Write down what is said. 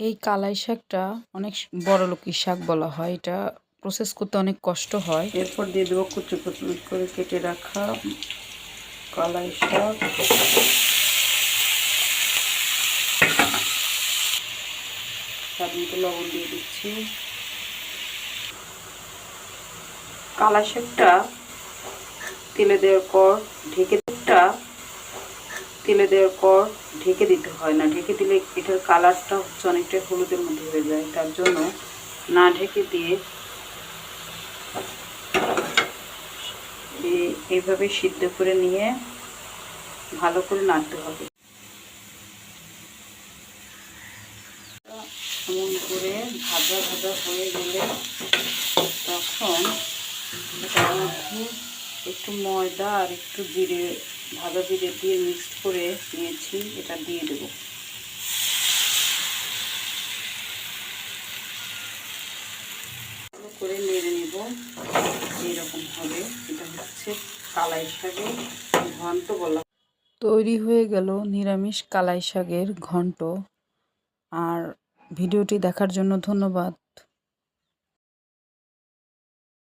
এই কালাই শাকটা অনেক বড়লোকি শাক বলা হয়। এটা প্রসেস করতে অনেক কষ্ট হয়। এরপর দিয়ে দেবো কুচু কুচু করে কেটে রাখা কালাই শাক। স্বাদ মতো লবণ দিয়ে দিচ্ছি। কালাই শাকটা তেলে দেওয়ার পর ঢেকে দিতে হয় না। ঢেকে দিলে এটার কালারটা হচ্ছে অনেকটা হলুদের মধ্যে হয়ে যায়। তার জন্য না ঢেকে দিয়ে এইভাবে সিদ্ধ করে নিয়ে ভালো করে নাড়তে হবে। এমন করে ভাজা ভাজা হয়ে গেলে তখন এটার মধ্যে একটু ময়দা আর একটু ভাজা জিরে দিয়ে মিক্সড করে নিয়েছি, এটা দিয়ে দেবো। করে নেড়ে নেব। এইরকম হবে। এটা হচ্ছে কালাই শাকের ঘন্ট বলা। তৈরি হয়ে গেল নিরামিষ কালাই শাকের ঘন্ট। আর ভিডিওটি দেখার জন্য ধন্যবাদ।